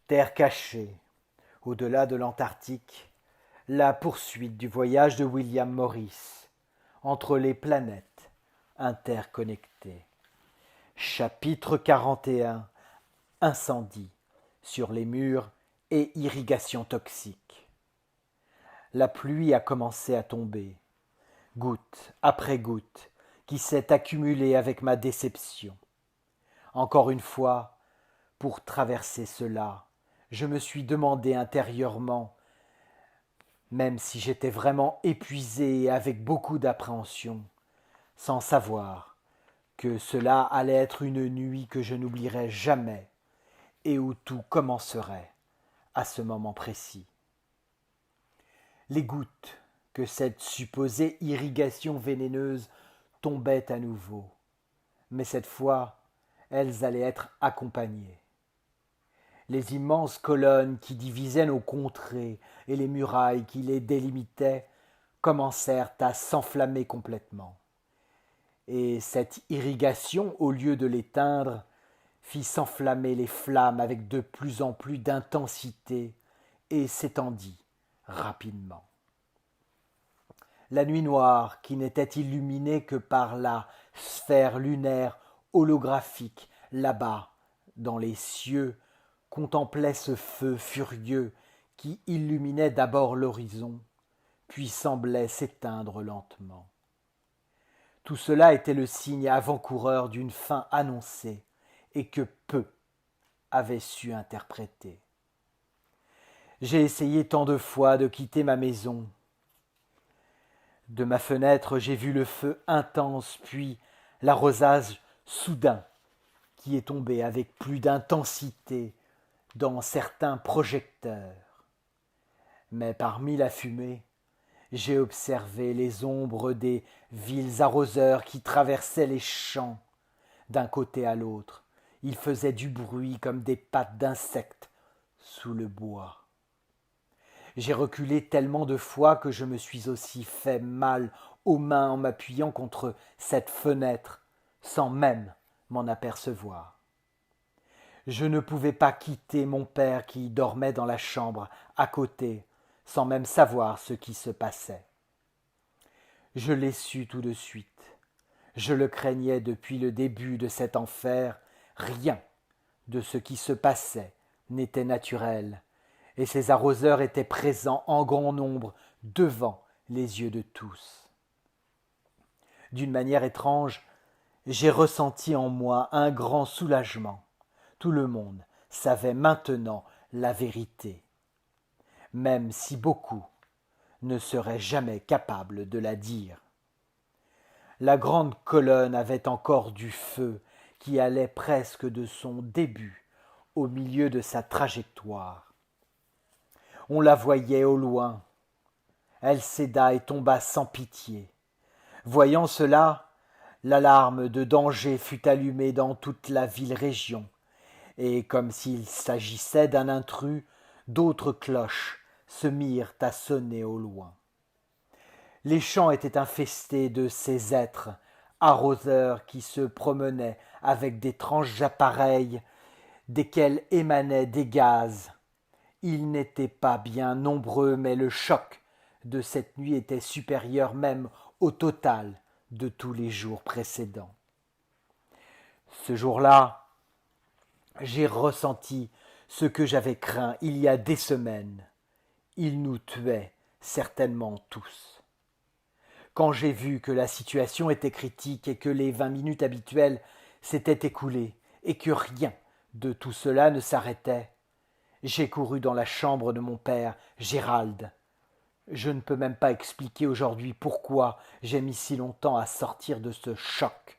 Terre cachée, au-delà de l'Antarctique, la poursuite du voyage de William Morris entre les planètes interconnectées. Chapitre 41. Incendie sur les murs et irrigation toxique. La pluie a commencé à tomber, goutte après goutte, qui s'est accumulée avec ma déception. Encore une fois, pour traverser cela, je me suis demandé intérieurement, même si j'étais vraiment épuisé et avec beaucoup d'appréhension, sans savoir que cela allait être une nuit que je n'oublierai jamais et où tout commencerait à ce moment précis. Les gouttes que cette supposée irrigation vénéneuse tombait à nouveau, mais cette fois, elles allaient être accompagnées. Les immenses colonnes qui divisaient nos contrées et les murailles qui les délimitaient commencèrent à s'enflammer complètement. Et cette irrigation, au lieu de l'éteindre, fit s'enflammer les flammes avec de plus en plus d'intensité et s'étendit rapidement. La nuit noire, qui n'était illuminée que par la sphère lunaire holographique là-bas, dans les cieux, contemplait ce feu furieux qui illuminait d'abord l'horizon, puis semblait s'éteindre lentement. Tout cela était le signe avant-coureur d'une fin annoncée et que peu avaient su interpréter. J'ai essayé tant de fois de quitter ma maison. De ma fenêtre, j'ai vu le feu intense, puis l'arrosage soudain qui est tombé avec plus d'intensité dans certains projecteurs. Mais parmi la fumée, j'ai observé les ombres des vils arroseurs qui traversaient les champs d'un côté à l'autre. Ils faisaient du bruit comme des pattes d'insectes sous le bois. J'ai reculé tellement de fois que je me suis aussi fait mal aux mains en m'appuyant contre cette fenêtre, sans même m'en apercevoir. Je ne pouvais pas quitter mon père qui dormait dans la chambre à côté, sans même savoir ce qui se passait. Je l'ai su tout de suite. Je le craignais depuis le début de cet enfer. Rien de ce qui se passait n'était naturel, et ces arroseurs étaient présents en grand nombre devant les yeux de tous. D'une manière étrange, j'ai ressenti en moi un grand soulagement. Tout le monde savait maintenant la vérité, même si beaucoup ne seraient jamais capables de la dire. La grande colonne avait encore du feu qui allait presque de son début au milieu de sa trajectoire. On la voyait au loin. Elle céda et tomba sans pitié. Voyant cela, l'alarme de danger fut allumée dans toute la ville-région, et comme s'il s'agissait d'un intrus, d'autres cloches se mirent à sonner au loin. Les champs étaient infestés de ces êtres arroseurs qui se promenaient avec d'étranges appareils desquels émanaient des gaz. Ils n'étaient pas bien nombreux, mais le choc de cette nuit était supérieur même au total de tous les jours précédents. Ce jour-là, j'ai ressenti ce que j'avais craint il y a des semaines. Ils nous tuaient certainement tous. Quand j'ai vu que la situation était critique et que les 20 minutes habituelles s'étaient écoulées et que rien de tout cela ne s'arrêtait, j'ai couru dans la chambre de mon père, Gérald. Je ne peux même pas expliquer aujourd'hui pourquoi j'ai mis si longtemps à sortir de ce choc,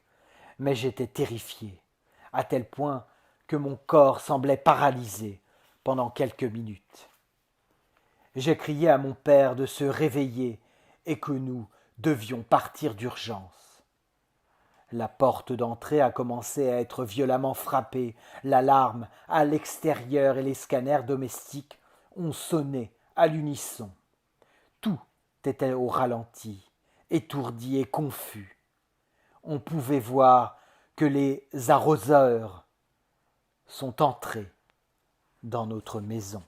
mais j'étais terrifié, à tel point que mon corps semblait paralysé pendant quelques minutes. J'ai crié à mon père de se réveiller et que nous devions partir d'urgence. La porte d'entrée a commencé à être violemment frappée, l'alarme à l'extérieur et les scanners domestiques ont sonné à l'unisson. Tout était au ralenti, étourdi et confus. On pouvait voir que les arroseurs sont entrés dans notre maison.